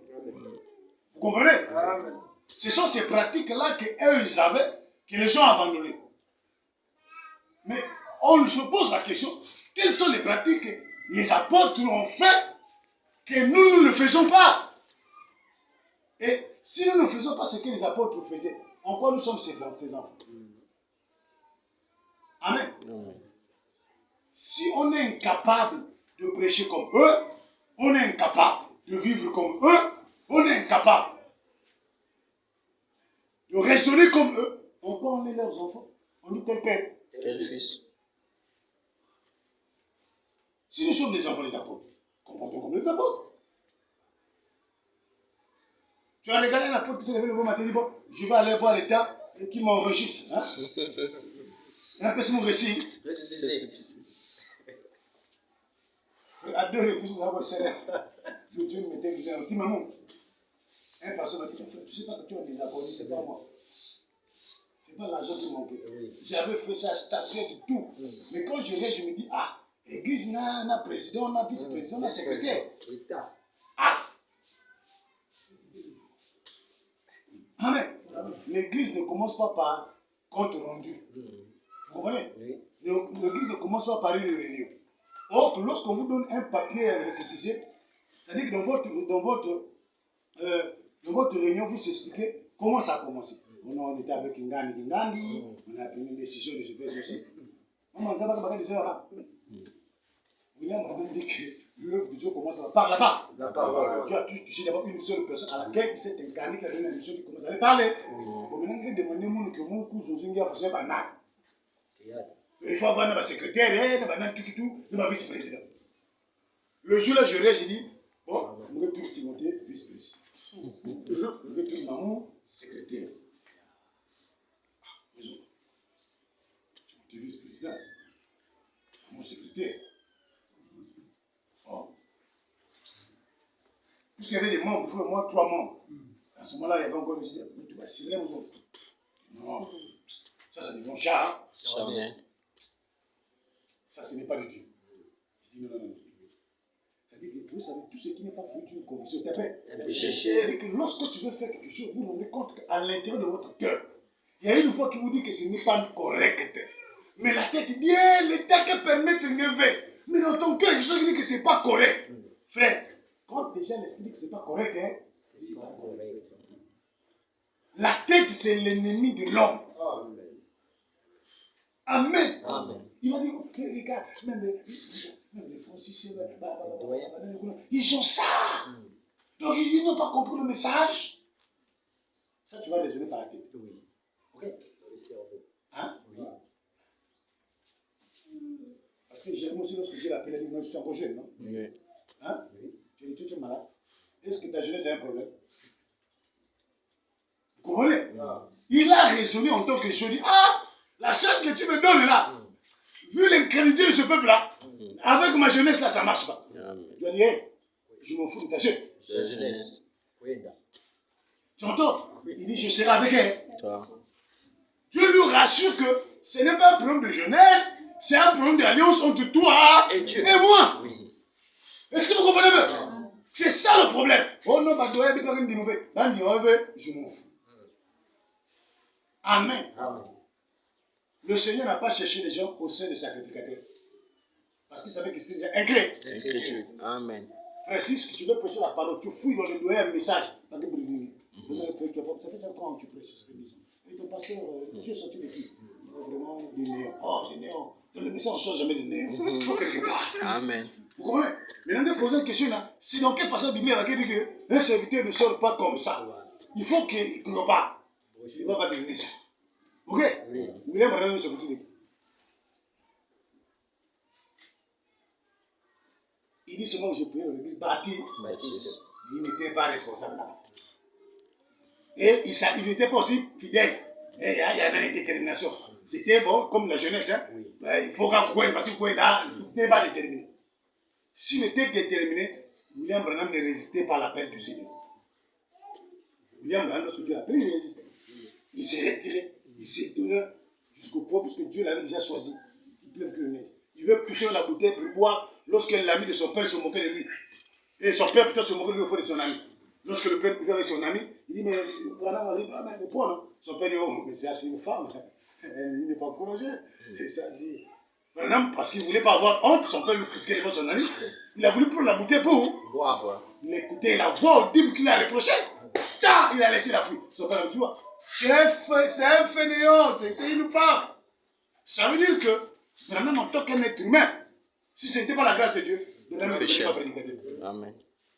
Vous comprenez? Amen. Ce sont ces pratiques-là qu'eux, ils avaient, que les gens ont abandonnées. Mais on se pose la question, quelles sont les pratiques que les apôtres ont fait que nous ne faisons pas? Et si nous ne faisons pas ce que les apôtres faisaient, en quoi nous sommes ces enfants? Amen. Si on est incapable de prêcher comme eux, on est incapable de vivre comme eux, on est incapable de raisonner comme eux, en quoi on est leurs enfants? On dit tel père, Tel fils. si nous sommes des enfants des apôtres, comportons comme les apôtres. Tu as regardé un apôtre qui s'est levé le bon matin et dit, bon, je vais aller voir l'État et qui m'enregistre. Hein? Un peu mon récit. À 2 reprises, vous avez serré. Dieu me mettait déjà un petit maman. Un pasteur m'a dit, tu sais pas que tu as des apôtres, c'est pas moi. C'est pas l'argent qui manquait. J'avais fait ça, statuer de tout. Mais quand je viens, je me dis, ah, l'église n'a président, n'a vice-président, n'a secrétaire. Ah! Amen. L'église ne commence pas par compte rendu. Vous comprenez? L'église ne commence pas par une réunion. Or, lorsqu'on vous donne un papier à récépissé, c'est-à-dire que dans votre réunion, vous expliquez comment ça a commencé. On était avec Ngandi, on a pris une décision de se faire ceci. On m'a dit là-bas. William Branham dit que l'œuvre de Dieu commence par là-bas. La parole. Dieu a touché d'abord une seule personne à laquelle il s'est incarné, qui a donné une mission qui commence à aller parler. Il faut avoir un secrétaire, un vice-président. Le jour-là, je reste, j'ai dit, bon, je vais tout Timothée, vice-président. Je vais tout maman, secrétaire. Timothée, vice-président. Mon secrétaire. Oh. Puisqu'il y avait des membres, il faut au moins 3 membres. À ce moment-là, il y avait encore des idées. Tu vas signer aux autres. Non. Ça, c'est des bons chats. Hein? Ça, ce n'est pas du Dieu. Je dis non. C'est-à-dire que vous savez, tout ce qui n'est pas fruit d'une conviction, t'es fait. C'est-à-dire que lorsque tu veux faire quelque chose, vous vous rendez compte qu'à l'intérieur de votre cœur, il y a une voix qui vous dit que ce n'est pas correct. Mais la tête dit, l'État qui permet de lever. Mais dans ton cœur, il y a quelque chose qui dit que ce n'est pas correct. Frère, quand déjà l'esprit dit que ce n'est pas correct, c'est pas correct. La tête, c'est l'ennemi de l'homme. Amen. Il va dire, regarde, même les franciscains, ils ont ça. Donc ils n'ont pas compris le message. Ça, tu vas raisonner par la tête. Oui. Ok? Le cerveau. Hein? Oui. Parce que j'ai aussi, lorsque j'ai l'appelé, il a dit, tu es encore jeune, non? Oui. Hein? Oui. Tu es malade. Est-ce que ta jeunesse est un problème? Vous comprenez? Il a raisonné en tant que je dis, ah, la chance que tu me donnes là, vu l'incrédulité de ce peuple-là, avec ma jeunesse là, ça ne marche pas. Je lui ai dit, hey, je m'en fous de ta jeunesse. Tu entends? Il dit, je serai avec elle. Dieu lui rassure que ce n'est pas un problème de jeunesse, c'est un problème d'alliance entre toi et moi. Est-ce que vous comprenez bien? C'est ça le problème. Oh non, je m'en fous. Amen. Le Seigneur n'a pas cherché les gens au sein des sacrificateurs. Parce qu'il savait que c'était incrédule. Amen. Frère, si tu veux prêcher la parole, tu fouilles dans le doigt un message. Ça fait 5 ans que tu prêches. Et ton pasteur, Dieu sorti de qui? Vraiment des néons. Oh, des néons. Dans le message, on ne change jamais de néons. Il faut quelque part. Amen. Vous comprenez? Maintenant, de poser une question là. C'est dans quel passage biblique qui dit qu'un serviteur ne sort pas comme ça? Il faut qu'il ne part. Il ne va pas devenir ça. Ok? William Branham se dit. Il dit seulement que je priais dans l'église bâtie. Il n'était pas responsable là-bas. Et il n'était pas aussi fidèle. Et il y avait une détermination. C'était bon, comme la jeunesse. Hein? Il faut qu'on cogne, parce qu'il n'était pas déterminé. S'il était déterminé, William Branham ne résistait pas à l'appel du Seigneur. William Branham, lorsque Dieu l'appelait, il résistait. Il s'est retiré. Il s'est donné jusqu'au point, puisque Dieu l'avait déjà choisi. Il pleuve que le neige. Il veut toucher la bouteille pour boire lorsque l'ami de son père se moquait de lui. Et son père plutôt se moquait de lui auprès de son ami. Lorsque le père vient avec son ami, il dit, mais Branham arrive, mais pourquoi non? Son père dit, oh, mais c'est assez une femme, il n'est pas courageux. Et ça, dit, Branham, parce qu'il ne voulait pas avoir honte, son père lui critiquait devant son ami, il a voulu prendre la bouteille pour Bois. il écoutait la voix audible qu'il a reproché. Il a laissé la fuite. Son père a dit, tu vois, c'est un fainéant, c'est une femme. Ça veut dire que, Branham, en tant qu'un être humain, si ce n'était pas la grâce de Dieu, Branham ne pouvait pas prédicateur. Amen.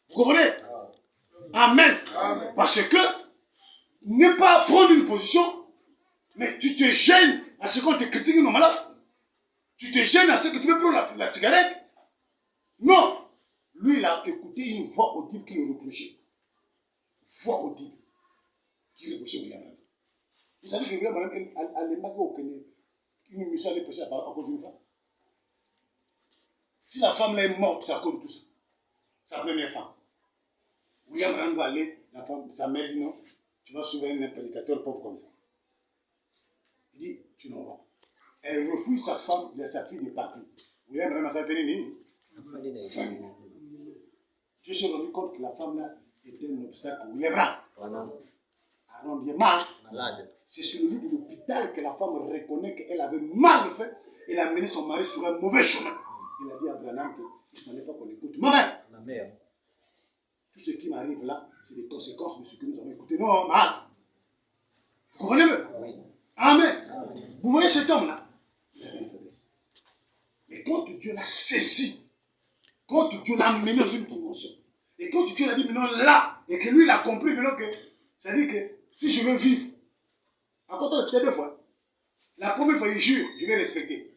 Vous comprenez? Amen. Parce que, ne pas prendre une position, mais tu te gênes à ce qu'on te critique normalement. Tu te gênes à ce que tu veux prendre la cigarette. Non. Lui, il a écouté une voix audible qui le reprochait. Voix audible qui reprochait William Branham. Vous savez que William Branham a l'embargo au Kenya. Une mission allait prêcher à cause d'une femme. Si la femme là est morte, c'est à cause de tout ça. Sa première femme. William Branham va aller, la femme, sa mère dit non, tu vas sauver un prédicateur pauvre comme ça. Il dit, tu n'en vas pas. Elle refuse sa femme, sa fille de partir. William Branham s'est tenu. Je me suis rendu compte que la femme là était un obstacle pour William Branham. Alors, il est mal. C'est sur le lit de l'hôpital que la femme reconnaît qu'elle avait mal fait. Elle a mené son mari sur un mauvais chemin. Il a dit à Branham qu'il ne fallait pas qu'on écoute ma mère. Tout ce qui m'arrive là, c'est des conséquences de ce que nous avons écouté. Non, mal. Vous comprenez? Oui. Amen. Vous voyez cet homme-là? Il avait une faiblesse. Mais quand Dieu l'a saisi, quand Dieu l'a amené dans une dimension, et quand Dieu l'a dit maintenant là, et que lui il a compris maintenant que, ça dit que si je veux vivre, à compter de peut-être 2 fois, la première fois il jure, je vais respecter.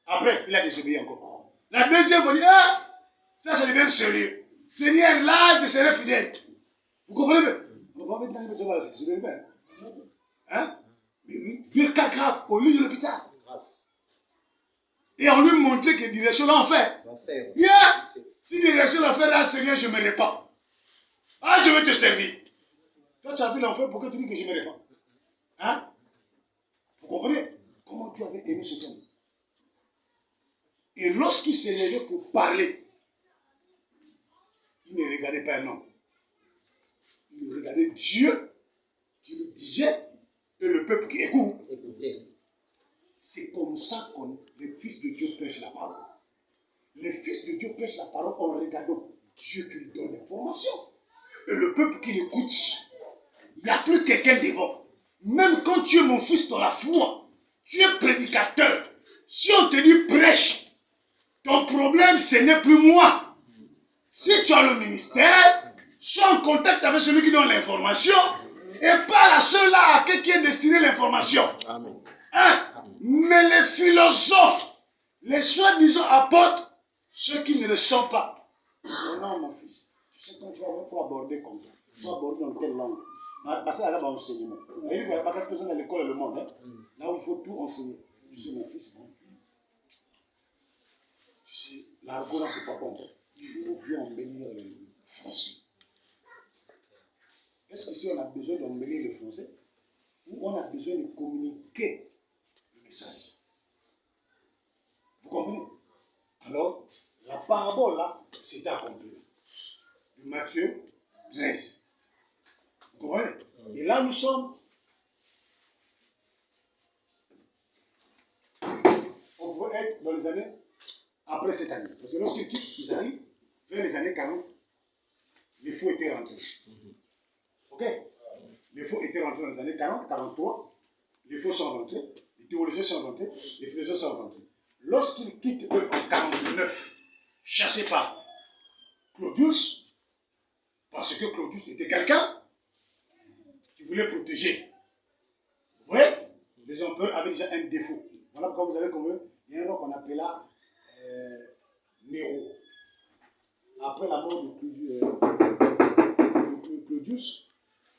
Après, il a désobéi encore. La deuxième fois, il dit, ah, ça devient sérieux. Seigneur, là, je serai fidèle. Vous comprenez? On va mettre dans le c'est ce que je vais. Hein? Mais lui, Dieu grave au lit de l'hôpital. Et on lui montrait que direction là on fait. Yeah. Si direction là fait là, Seigneur, je ne me répands. Ah, je vais te servir. Toi, tu as vu l'enfer, pourquoi tu dis que je me répands? Hein? Vous comprenez? Comment Dieu avait aimé cet homme? Et lorsqu'il s'est levé pour parler, il ne regardait pas un homme. Il regardait Dieu qui lui disait et le peuple qui écoutait. C'est comme ça que les fils de Dieu prêchent la parole. Les fils de Dieu prêchent la parole en regardant Dieu qui lui donne l'information. Et le peuple qui l'écoute. Il n'y a plus quelqu'un devant. Même quand tu es mon fils dans la foi, tu es prédicateur. Si on te dit prêche, ton problème ce n'est plus moi. Si tu as le ministère, sois en contact avec celui qui donne l'information et parle à ceux-là à qui est destinée l'information. Amen. Hein? Mais les philosophes, les soi-disant apôtres, ceux qui ne le sont pas. Oh non, mon fils, tu sais quand tu vas aborder comme ça, tu vas aborder dans quelle langue? Parce que là, va enseignement. Il n'y a pas qu'à se dans l'école et le monde. Hein? Là où il faut tout enseigner. Tu sais, mon fils, hein? Tu sais, l'argot là, c'est pas bon. Il faut bien embellir le français. Est-ce qu'ici on a besoin d'embellir le français ou on a besoin de communiquer le message? Vous comprenez? Alors, la parabole là, c'est accompli. De Matthieu 13. Vous comprenez? Et là, nous sommes. On pourrait être dans les années après cette année. Parce que lorsqu'ils quittent, ils arrivent vers les années 40. Les faux étaient rentrés. Ok? Les faux étaient rentrés dans les années 40, 43. Les faux sont rentrés. Les théologiens sont rentrés. Les philosophes sont rentrés. Lorsqu'ils quittent eux en 49, chassés par Claudius, parce que Claudius était quelqu'un qui voulait protéger. Vous voyez? Les empereurs avaient déjà un défaut. Voilà pourquoi vous avez compris. Il y a un roi qu'on appela Néro. Après la mort de Claudius,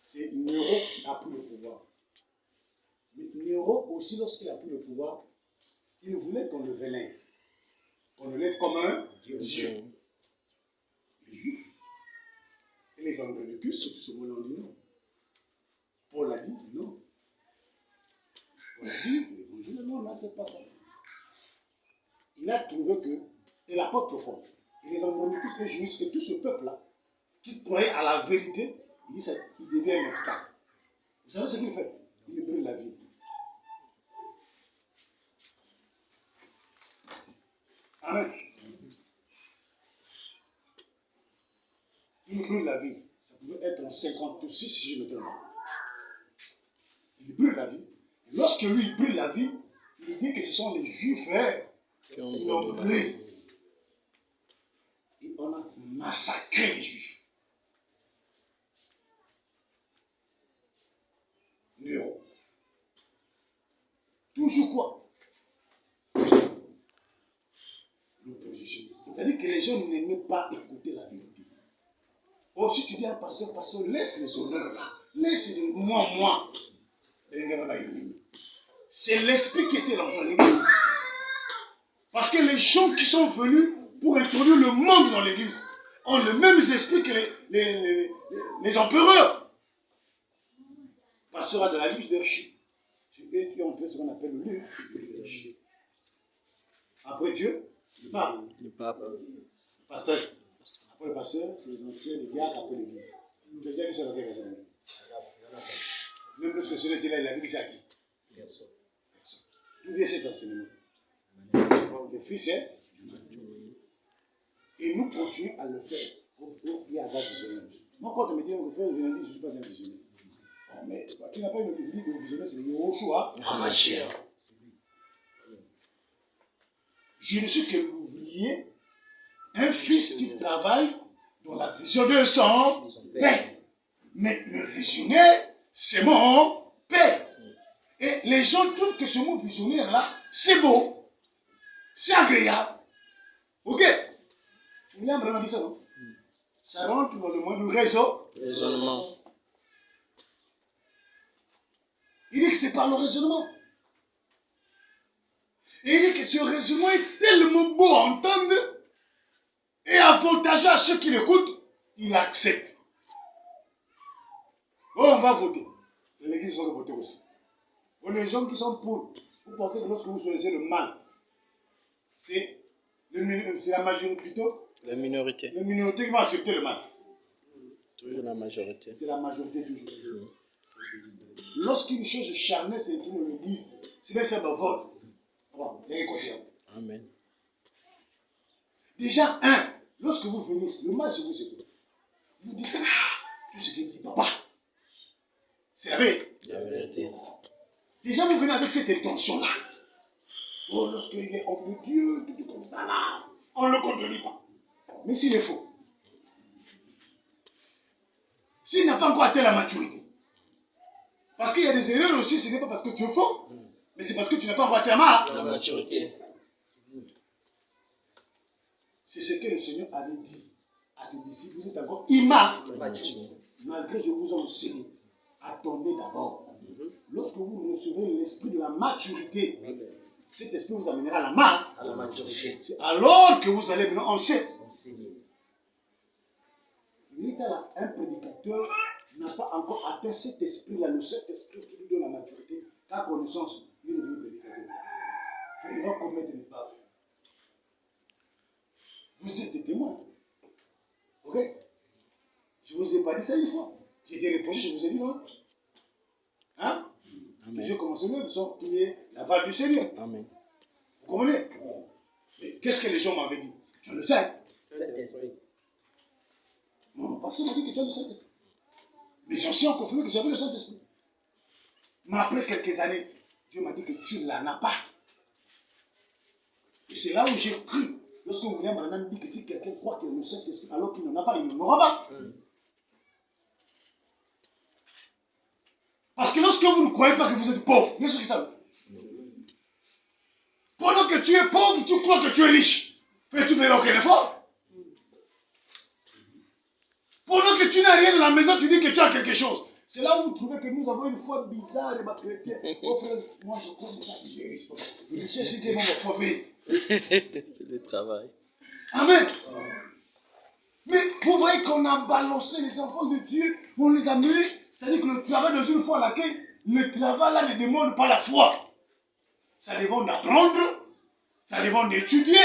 c'est Néro qui a pris le pouvoir. Mais Néro aussi, lorsqu'il a pris le pouvoir, il voulait qu'on le vénère. Qu'on le lève comme un Dieu. Les Juifs et les Andronicus, c'est tout ce monde dit non. Paul a dit non. Paul a dit, l'évangile, non, là, c'est pas ça. Il a trouvé que, et l'apôtre Paul, et les Andronicus, les Juifs, et tout ce peuple-là, qui croyaient à la vérité, il dit ça, il devient un obstacle. Vous savez ce qu'il fait? Il brûle la vie. Amen. Il brûle la vie. Ça pouvait être en 56 si je me trompe. Il brûle la vie. Et lorsque lui, il brûle la vie, il dit que ce sont les Juifs qui ont brûlé. Et on a massacré les Juifs. Néron. Toujours quoi? L'opposition. C'est-à-dire que les gens n'aimaient pas écouter la vérité. Or, si tu dis à un pasteur, laisse les honneurs là. Laisse les moi. C'est l'esprit qui était dans l'église. Parce que les gens qui sont venus pour introduire le monde dans l'église ont le même esprit que les empereurs. Pasteur, c'est la leadership. Tu es en train ce qu'on appelle le leadership. Après Dieu, le pape. Pasteur. Après le pasteur, c'est les anciens, les diacres après l'église. Tu as déjà vu ça dans quel cas? Même lorsque celui était là, il a vu que c'est à qui? Personne. D'où vient cet enseignement? Le Fils est et nous continuons à le faire pour y avoir visionnaire. Moi, quand on me dit que frère visionnaire, je ne suis pas un visionnaire. Mais tu n'as pas une vie de visionnaire, c'est Yehoshua. Je ne suis que l'ouvrier, un fils qui travaille dans la vision de son père. Mais le visionnaire, c'est mon père. Et les gens trouvent que ce mot visionnaire là, c'est beau, c'est agréable. Ok? William vraiment dit ça, non? Ça rentre dans le monde du raisonnement. Il dit que c'est par le raisonnement. Et il dit que ce raisonnement est tellement beau à entendre et avantageux à ceux qui l'écoutent, il accepte. Oh, on va voter. Et l'église va voter aussi. Pour les gens qui sont pour, vous pensez que lorsque vous choisissez le mal, c'est la majorité plutôt? La minorité. La minorité qui va accepter le mal. Toujours la majorité. C'est la majorité toujours. Lorsqu'une chose charnelle se trouve dans l'église, c'est bien ça va vote. Amen. Déjà, lorsque vous venez, le mal c'est vous, c'est tout. Vous dites, tout ce qu'il dit papa, c'est la vérité. Déjà, vous venez avec cette intention-là. Oh, lorsqu'il est homme de Dieu, tout comme ça là, on ne le contredit pas. Mais s'il est faux, s'il n'a pas encore atteint la maturité, parce qu'il y a des erreurs aussi, ce n'est pas parce que tu es faux, mais c'est parce que tu n'as pas encore atteint la maturité. C'est ce que le Seigneur avait dit à ses disciples. Vous êtes encore immature. Malgré que je vous ai enseigné, attendez d'abord. Lorsque vous recevrez l'esprit de la maturité, cet esprit vous amènera à la maturité. C'est alors que vous allez maintenant enseigner. Un prédicateur n'a pas encore atteint cet esprit-là, le Saint-Esprit qui lui donne la maturité, la connaissance, il est devenu prédicateur. Il va commettre des baves. Vous êtes des témoins. Ok? Je ne vous ai pas dit ça une fois. J'ai été reproché, je vous ai dit non. Hein? J'ai commencé mieux, nous avons trouvé la valeur du Seigneur. Amen. Vous comprenez? Mais qu'est-ce que les gens m'avaient dit? Tu le sais. Saint-Esprit. Non, parce qu'il m'a dit que tu as le Saint-Esprit. Les anciens ont confirmé que j'avais le Saint-Esprit. Mais après quelques années, Dieu m'a dit que tu ne l'en as pas. Et c'est là où j'ai cru. Lorsque William Branham dit que si quelqu'un croit qu'il a le Saint-Esprit alors qu'il n'en a pas, il n'en aura pas. Parce que lorsque vous ne croyez pas que vous êtes pauvre, il y a ceux qui savent. Pendant que tu es pauvre, tu crois que tu es riche. Fais-tu faire aucun effort? Pendant que tu n'as rien dans la maison, tu dis que tu as quelque chose. C'est là où vous trouvez que nous avons une foi bizarre et ma chrétienne. Oh frère, moi je crois que ça qui est riche. Je sais que mon foi c'est le travail. Amen. Mais vous voyez qu'on a balancé les enfants de Dieu, on les a mis. C'est-à-dire que le travail dans une foi à laquelle le travail là ne demande pas la foi. Ça demande d'apprendre, ça demande d'étudier.